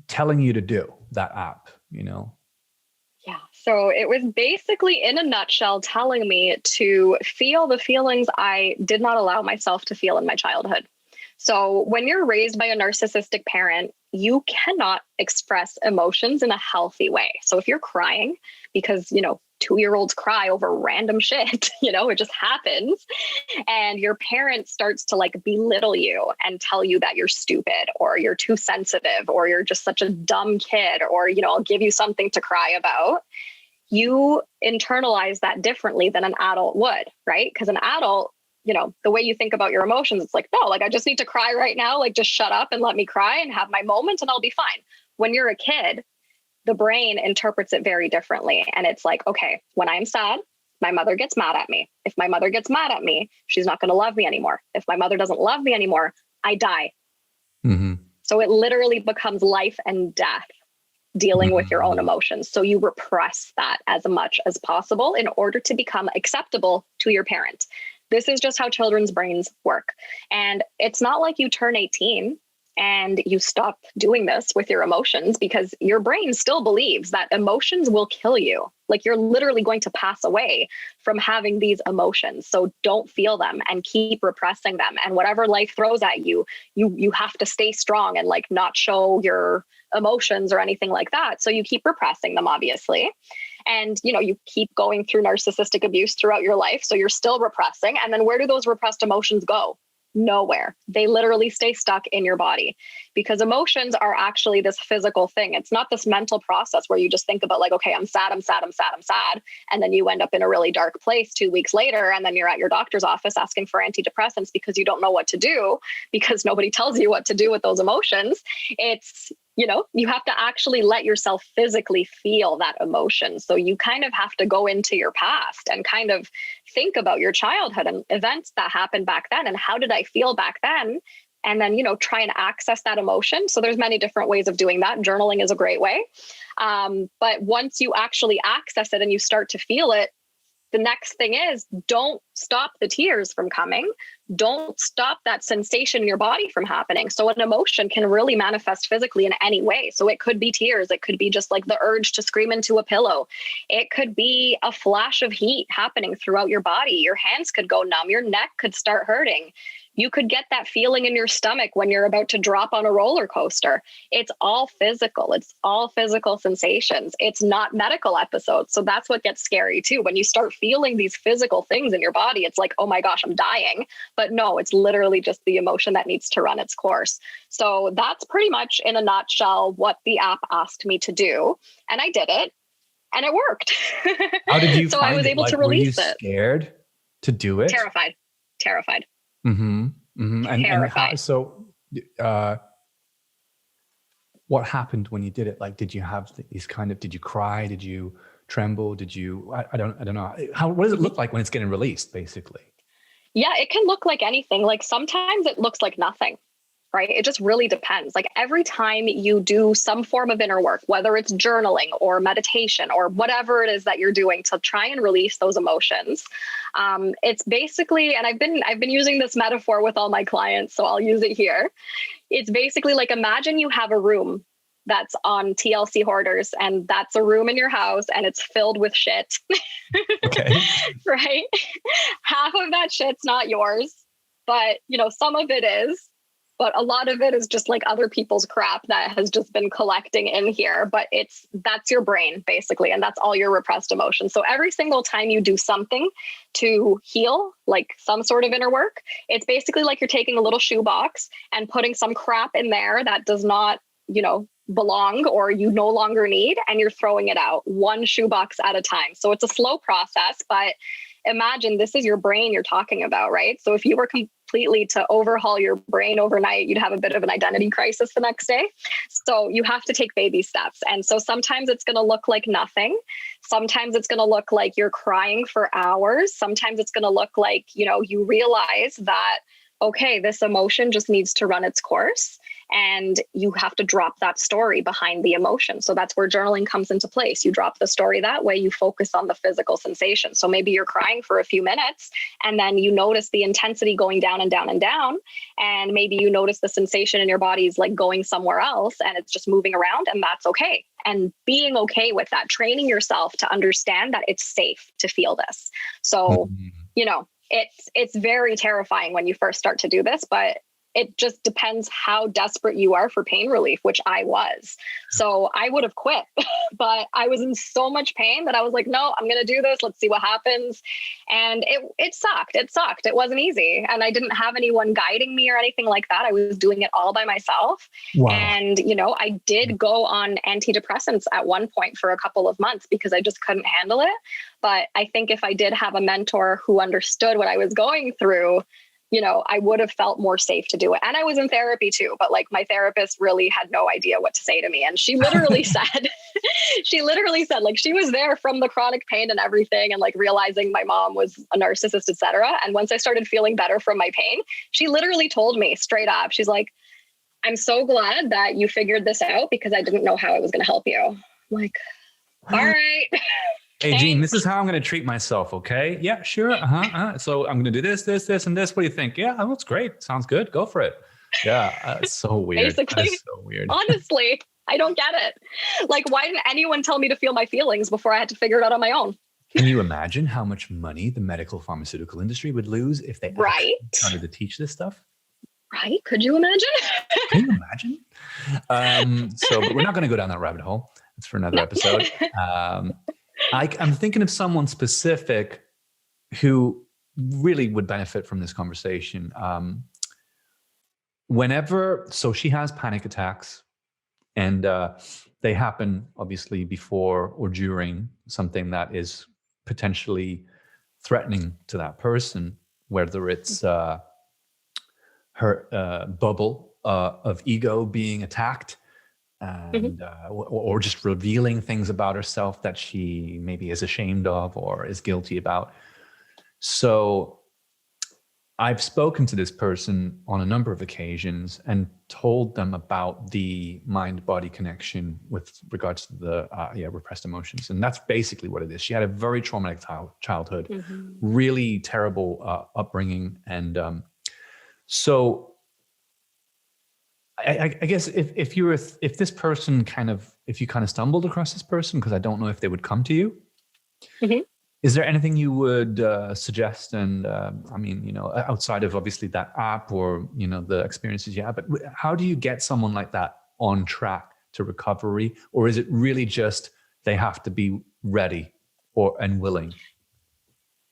telling you to do, that app, Yeah. So it was basically, in a nutshell, telling me to feel the feelings I did not allow myself to feel in my childhood. So when you're raised by a narcissistic parent, you cannot express emotions in a healthy way. So if you're crying because, 2-year-olds cry over random shit, it just happens. And your parent starts to like belittle you and tell you that you're stupid, or you're too sensitive, or you're just such a dumb kid, or, I'll give you something to cry about. You internalize that differently than an adult would, right? Because an adult, the way you think about your emotions, it's like, no, like I just need to cry right now. Like just shut up and let me cry and have my moment and I'll be fine. When you're a kid, the brain interprets it very differently. And it's like, okay, when I'm sad, my mother gets mad at me. If my mother gets mad at me, she's not going to love me anymore. If my mother doesn't love me anymore, I die. Mm-hmm. So it literally becomes life and death dealing with your own emotions. So you repress that as much as possible in order to become acceptable to your parent. This is just how children's brains work. And it's not like you turn 18 and you stop doing this with your emotions, because your brain still believes that emotions will kill you. Like you're literally going to pass away from having these emotions. So don't feel them and keep repressing them. And whatever life throws at you, you have to stay strong and like not show your emotions or anything like that. So you keep repressing them, obviously. And, you keep going through narcissistic abuse throughout your life. So you're still repressing. And then where do those repressed emotions go? Nowhere. They literally stay stuck in your body, because emotions are actually this physical thing. It's not this mental process where you just think about like, okay, I'm sad. And then you end up in a really dark place 2 weeks later. And then you're at your doctor's office asking for antidepressants because you don't know what to do, because nobody tells you what to do with those emotions. It's, you have to actually let yourself physically feel that emotion. So you kind of have to go into your past and kind of think about your childhood and events that happened back then. And how did I feel back then? And then, try and access that emotion. So there's many different ways of doing that. Journaling is a great way. But once you actually access it and you start to feel it, the next thing is, don't stop the tears from coming. don't stop that sensation in your body from happening. So an emotion can really manifest physically in any way. So it could be tears. It could be just like the urge to scream into a pillow. It could be a flash of heat happening throughout your body. Your hands could go numb. Your neck could start hurting. You could get that feeling in your stomach when you're about to drop on a roller coaster. It's all physical. It's all physical sensations. It's not medical episodes. So that's what gets scary too. When you start feeling these physical things in your body, it's like, oh my gosh, I'm dying. But no, it's literally just the emotion that needs to run its course. So that's pretty much in a nutshell what the app asked me to do. And I did it and it worked. How did you so find I was it? able Like, to release were you it. scared to do it? Terrified. Mm-hmm. Mm-hmm. And what happened when you did it? Like, did you have these did you cry? Did you tremble? Did you, I don't know. What does it look like when it's getting released, basically? Yeah, it can look like anything. Like sometimes it looks like nothing, right? It just really depends. Like every time you do some form of inner work, whether it's journaling or meditation or whatever it is that you're doing to try and release those emotions, it's basically, and I've been using this metaphor with all my clients, so I'll use it here. It's basically like, imagine you have a room that's on TLC Hoarders, and that's a room in your house and it's filled with shit. Okay. Right? Half of that shit's not yours, but some of it is. But a lot of it is just like other people's crap that has just been collecting in here. But that's your brain, basically. And that's all your repressed emotions. So every single time you do something to heal, like some sort of inner work, it's basically like you're taking a little shoebox and putting some crap in there that does not, belong or you no longer need, and you're throwing it out one shoebox at a time. So it's a slow process, but imagine this is your brain you're talking about, right? So if you were completely to overhaul your brain overnight, you'd have a bit of an identity crisis the next day. So you have to take baby steps. And so sometimes it's going to look like nothing. Sometimes it's going to look like you're crying for hours. Sometimes it's going to look like, you realize that, okay, this emotion just needs to run its course. And you have to drop that story behind the emotion. So that's where journaling comes into place. You drop the story that way, you focus on the physical sensation. So maybe you're crying for a few minutes and then you notice the intensity going down and down and down. And maybe you notice the sensation in your body is like going somewhere else and it's just moving around, and that's okay. And being okay with that, training yourself to understand that it's safe to feel this. So, it's very terrifying when you first start to do this, but it just depends how desperate you are for pain relief, which I was. So I would have quit, but I was in so much pain that I was like, no, I'm going to do this. Let's see what happens. And it sucked. It sucked. It wasn't easy. And I didn't have anyone guiding me or anything like that. I was doing it all by myself. Wow. And, I did go on antidepressants at one point for a couple of months because I just couldn't handle it. But I think if I did have a mentor who understood what I was going through, I would have felt more safe to do it. And I was in therapy too, but like my therapist really had no idea what to say to me. And she literally said, like she was there from the chronic pain and everything and like realizing my mom was a narcissist, etc. And once I started feeling better from my pain, she literally told me straight up, she's like, I'm so glad that you figured this out because I didn't know how I was going to help you. I'm like, all right. Hey, Jean, this is how I'm going to treat myself. Okay. Yeah, sure. So I'm going to do this, and this. What do you think? Yeah, that's great. Sounds good. Go for it. Yeah. It's so weird. Basically, that's so weird. Honestly, I don't get it. Like, why didn't anyone tell me to feel my feelings before I had to figure it out on my own? Can you imagine how much money the medical pharmaceutical industry would lose if they actually started to teach this stuff? Right. Could you imagine? Can you imagine? But we're not going to go down that rabbit hole. It's for another episode. I'm thinking of someone specific who really would benefit from this conversation. So she has panic attacks, and they happen obviously before or during something that is potentially threatening to that person, whether it's her bubble of ego being attacked, and or just revealing things about herself that she maybe is ashamed of or is guilty about. So I've spoken to this person on a number of occasions and told them about the mind-body connection with regards to the repressed emotions. And that's basically what it is. She had a very traumatic childhood, really terrible upbringing. And So I guess if this person if you kind of stumbled across this person, because I don't know if they would come to you, is there anything you would suggest? And I mean, you know, outside of obviously that app or, you know, the experiences you have, but how do you get someone like that on track to recovery? Or is it really just they have to be ready and willing?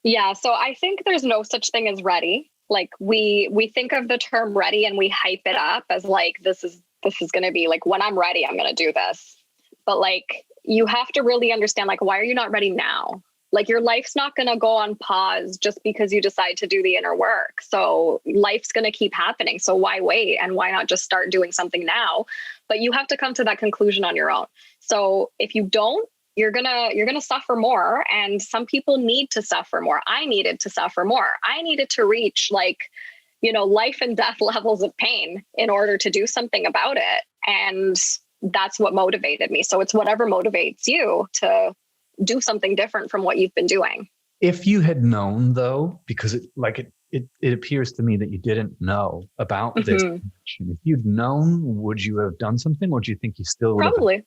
Yeah. So I think there's no such thing as ready. Like we think of the term ready and we hype it up as like, this is going to be like, when I'm ready, I'm going to do this. But like, you have to really understand, like, why are you not ready now? Like, your life's not going to go on pause just because you decide to do the inner work. So life's going to keep happening. So why wait? And why not just start doing something now? But you have to come to that conclusion on your own. So if you don't, you're gonna suffer more. And some people need to suffer more. I needed to suffer more. I needed to reach, like, you know, life and death levels of pain in order to do something about it. And that's what motivated me. So it's whatever motivates you to do something different from what you've been doing. If you had known, though, because it appears to me that you didn't know about this connection. If you'd known, would you have done something, or do you think you still would? Probably.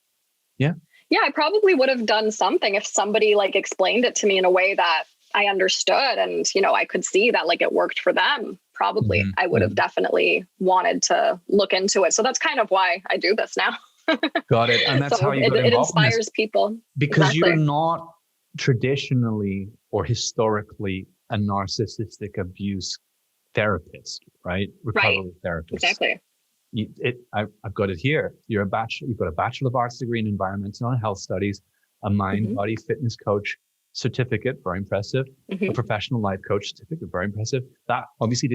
Yeah. Yeah, I probably would have done something if somebody like explained it to me in a way that I understood, and, you know, I could see that like it worked for them. Probably I would have definitely wanted to look into it. So that's kind of why I do this now. Got it. And that's how you got involved. It inspires people. Because you're not traditionally or historically a narcissistic abuse therapist, right? Recovery therapist. Exactly. I've got it here. You've got a Bachelor of Arts degree in Environmental and Health Studies, a mind body fitness coach certificate, very impressive, a professional life coach certificate, very impressive. That obviously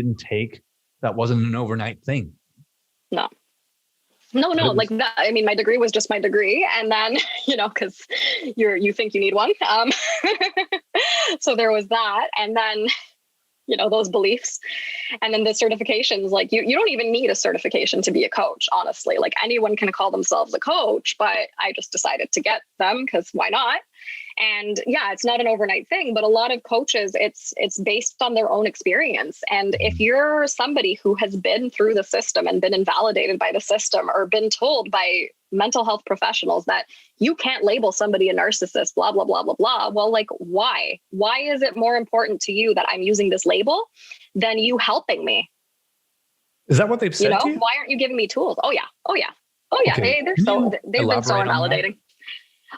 that wasn't an overnight thing. No. Like that. I mean, my degree was just my degree. And then, you know, because you think you need one. So there was that. And then, you know, those beliefs. And then the certifications, like you don't even need a certification to be a coach, honestly. Like, anyone can call themselves a coach, but I just decided to get them because why not? And yeah, it's not an overnight thing, but a lot of coaches, it's based on their own experience. And if you're somebody who has been through the system and been invalidated by the system, or been told by mental health professionals that you can't label somebody a narcissist, blah, blah, blah, blah, blah. Well, like, why? Why is it more important to you that I'm using this label than you helping me? Is that what they've said to you? Why aren't you giving me tools? Oh yeah. Okay. They've been so invalidating.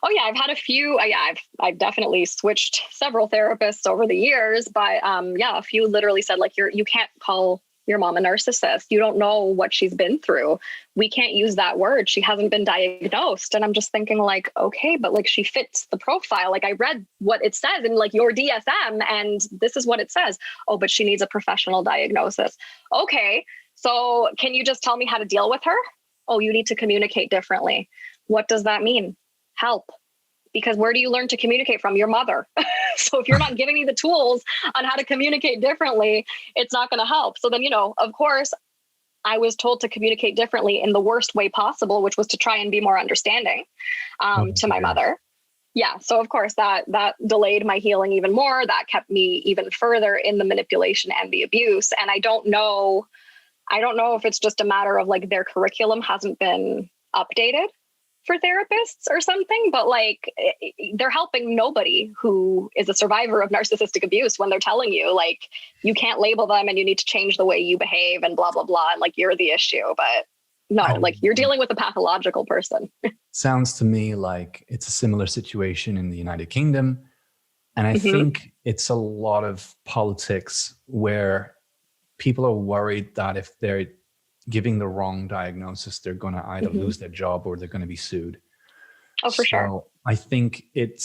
Oh yeah, I've had a few. I've definitely switched several therapists over the years, but a few literally said, like, you can't call your mom a narcissist. You don't know what she's been through. We can't use that word. She hasn't been diagnosed. And I'm just thinking, like, okay, but like, she fits the profile. Like, I read what it says in like your DSM, and this is what it says. Oh, but she needs a professional diagnosis. Okay, so can you just tell me how to deal with her? Oh, you need to communicate differently. What does that mean? Help. Because where do you learn to communicate from? Your mother. So if you're not giving me the tools on how to communicate differently, it's not going to help. So then, you know, of course, I was told to communicate differently in the worst way possible, which was to try and be more understanding to my mother. Yeah. So of course that delayed my healing even more. That kept me even further in the manipulation and the abuse. And I don't know if it's just a matter of like their curriculum hasn't been updated for therapists or something, but like they're helping nobody who is a survivor of narcissistic abuse when they're telling you like, you can't label them and you need to change the way you behave and blah, blah, blah. And like, you're the issue, but no, like you're dealing with a pathological person. Sounds to me like it's a similar situation in the United Kingdom. And I think it's a lot of politics where people are worried that if they're giving the wrong diagnosis, they're going to either lose their job or they're going to be sued. Oh, for sure. I think it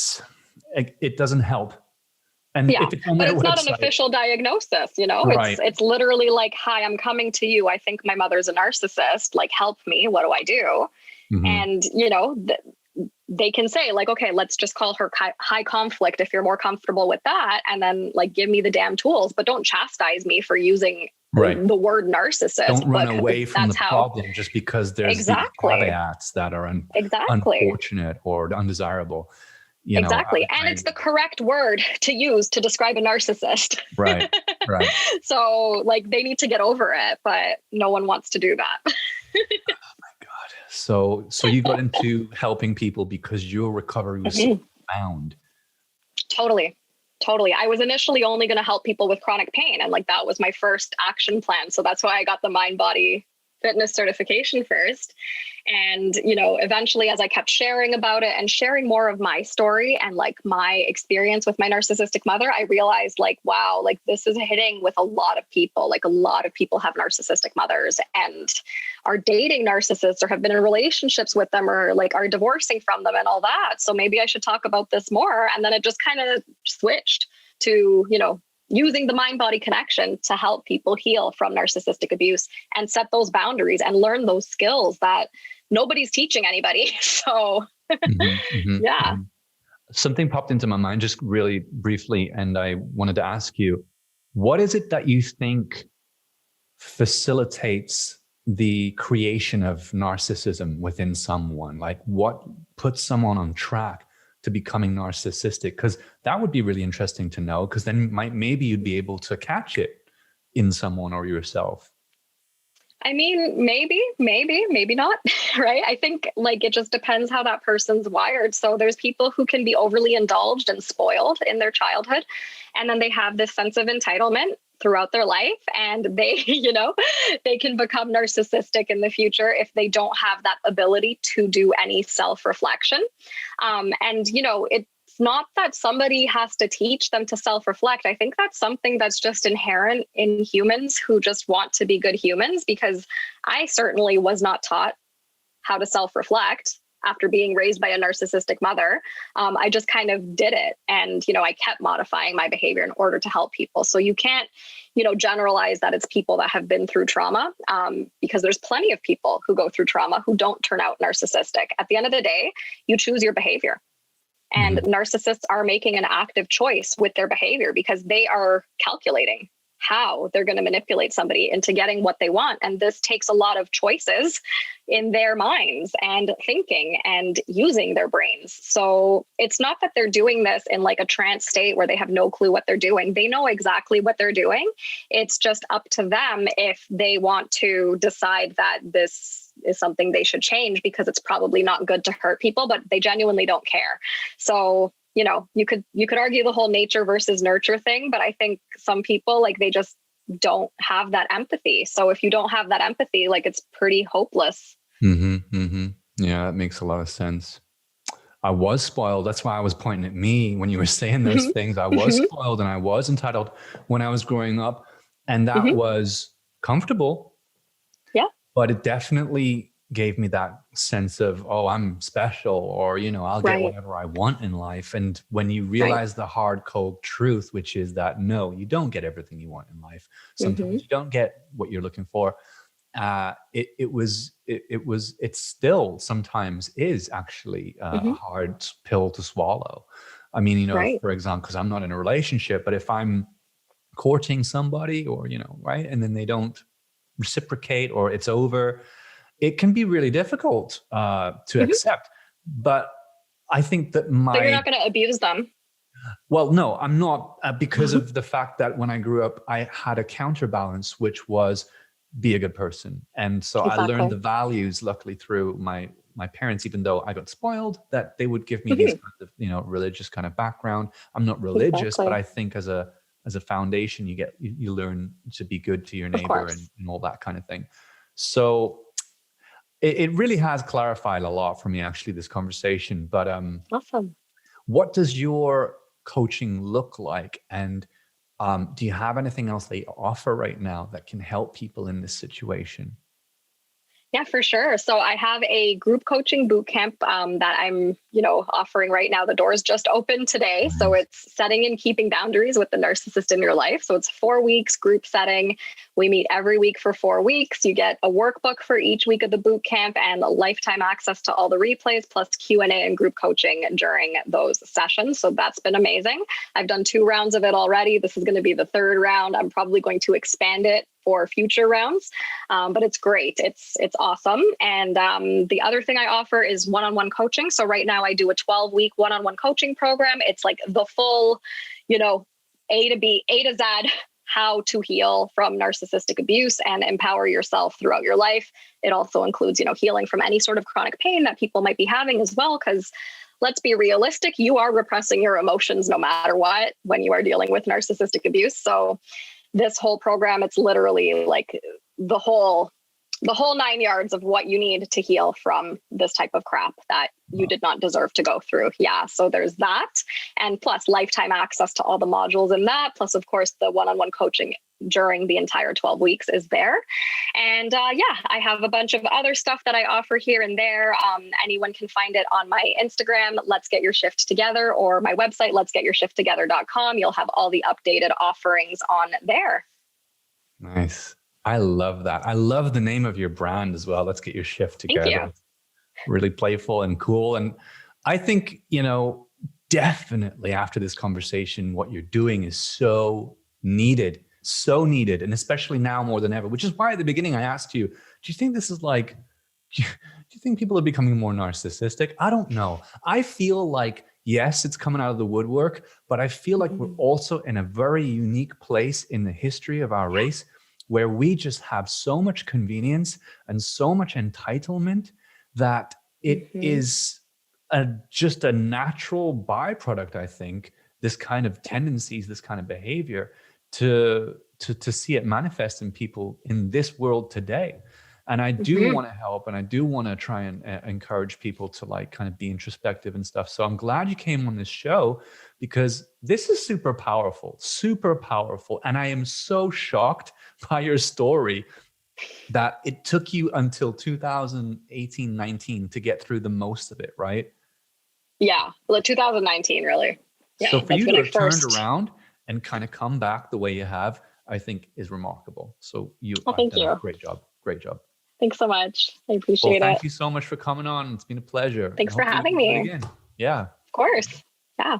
doesn't help. And but it's not an official diagnosis, you know, it's literally like, hi, I'm coming to you. I think my mother's a narcissist. Like, help me. What do I do? And, you know, they can say like, okay, let's just call her high conflict if you're more comfortable with that. And then like, give me the damn tools, but don't chastise me for using the word narcissist. Don't run away from the problem just because there's these caveats that are unfortunate or undesirable. exactly. And it's the correct word to use to describe a narcissist. Right. So like they need to get over it, but no one wants to do that. Oh my God. So you got into helping people because your recovery was so profound. Totally. I was initially only going to help people with chronic pain. And like, that was my first action plan. So that's why I got the mind body fitness certification first. And, eventually as I kept sharing about it and sharing more of my story and like my experience with my narcissistic mother, I realized like, wow, like this is hitting with a lot of people. Like a lot of people have narcissistic mothers and are dating narcissists or have been in relationships with them or like are divorcing from them and all that. So maybe I should talk about this more. And then it just kind of switched to, using the mind-body connection to help people heal from narcissistic abuse and set those boundaries and learn those skills that nobody's teaching anybody. So yeah. Something popped into my mind just really briefly, and I wanted to ask you, what is it that you think facilitates the creation of narcissism within someone? Like what puts someone on track to becoming narcissistic? Because that would be really interesting to know, because then maybe you'd be able to catch it in someone or yourself. I mean, maybe not, right? I think like it just depends how that person's wired. So there's people who can be overly indulged and spoiled in their childhood, and then they have this sense of entitlement throughout their life, and they, they can become narcissistic in the future if they don't have that ability to do any self-reflection. And, it's not that somebody has to teach them to self-reflect. I think that's something that's just inherent in humans who just want to be good humans, because I certainly was not taught how to self-reflect after being raised by a narcissistic mother. I just kind of did it. And, I kept modifying my behavior in order to help people. So you can't, generalize that it's people that have been through trauma, because there's plenty of people who go through trauma who don't turn out narcissistic. At the end of the day, you choose your behavior. And narcissists are making an active choice with their behavior because they are calculating how they're going to manipulate somebody into getting what they want. And this takes a lot of choices in their minds and thinking and using their brains. So it's not that they're doing this in like a trance state where they have no clue what they're doing. They know exactly what they're doing. It's just up to them if they want to decide that this is something they should change, because it's probably not good to hurt people, but they genuinely don't care. So you could argue the whole nature versus nurture thing, but I think some people, like, they just don't have that empathy. So if you don't have that empathy, like, it's pretty hopeless. Yeah, that makes a lot of sense. I was spoiled. That's why I was pointing at me when you were saying those things. I was spoiled and I was entitled when I was growing up, and that was comfortable. Yeah. But it definitely gave me that sense of, oh, I'm special, or, I'll get whatever I want in life. And when you realize the hard, cold truth, which is that, no, you don't get everything you want in life. Sometimes you don't get what you're looking for. It still sometimes is actually a hard pill to swallow. I mean, for example, because I'm not in a relationship, but if I'm courting somebody or, and then they don't reciprocate or it's over, it can be really difficult to accept. But I think that But you're not going to abuse them. Well, no, I'm not, because of the fact that when I grew up, I had a counterbalance, which was be a good person. And so I learned the values, luckily, through my parents, even though I got spoiled, that they would give me these kinds of, religious kind of background. I'm not religious, but I think as a foundation, you learn to be good to your neighbor and all that kind of thing. So it really has clarified a lot for me, actually, this conversation. But awesome. What does your coaching look like? And do you have anything else that you offer right now that can help people in this situation? Yeah, for sure. So I have a group coaching boot camp that I'm, offering right now. The doors just opened today. So it's setting and keeping boundaries with the narcissist in your life. So it's 4 weeks group setting. We meet every week for 4 weeks. You get a workbook for each week of the boot camp and a lifetime access to all the replays, plus Q&A and group coaching during those sessions. So that's been amazing. I've done 2 rounds of it already. This is going to be the 3rd round. I'm probably going to expand it for future rounds. But it's great. It's awesome. And the other thing I offer is one-on-one coaching. So right now I do a 12-week one-on-one coaching program. It's like the full, A to Z, how to heal from narcissistic abuse and empower yourself throughout your life. It also includes, healing from any sort of chronic pain that people might be having as well. Because let's be realistic, you are repressing your emotions no matter what when you are dealing with narcissistic abuse. So this whole program, it's literally like the whole 9 yards of what you need to heal from this type of crap that you did not deserve to go through. Yeah. So there's that. And plus lifetime access to all the modules in that. Plus, of course, the one-on-one coaching during the entire 12 weeks is there. And I have a bunch of other stuff that I offer here and there. Anyone can find it on my Instagram, Let's Get Your Shift Together, or my website, letsgetyourshifttogether.com. You'll have all the updated offerings on there. Nice. I love that. I love the name of your brand as well. Let's Get Your Shift Together. Thank you. Really playful and cool. And I think, definitely after this conversation, what you're doing is so needed. And especially now more than ever, which is why at the beginning I asked you, do you think this is like, do you think people are becoming more narcissistic? I don't know. I feel like, yes, it's coming out of the woodwork, but I feel like we're also in a very unique place in the history of our race where we just have so much convenience and so much entitlement that it is just a natural byproduct, I think, this kind of tendencies, this kind of behavior to see it manifest in people in this world today. And I do want to help, and I do want to try and encourage people to like kind of be introspective and stuff. So I'm glad you came on this show because this is super powerful. And I am so shocked by your story that it took you until 2018, 19 to get through the most of it, right? Yeah, well, 2019, really. Yeah, so for you to have turned around and kind of come back the way you have, I think is remarkable. So thank you. Great job. Thanks so much. I appreciate it. Thank you so much for coming on. It's been a pleasure. Thanks for having me. Again. Yeah. Of course. Yeah.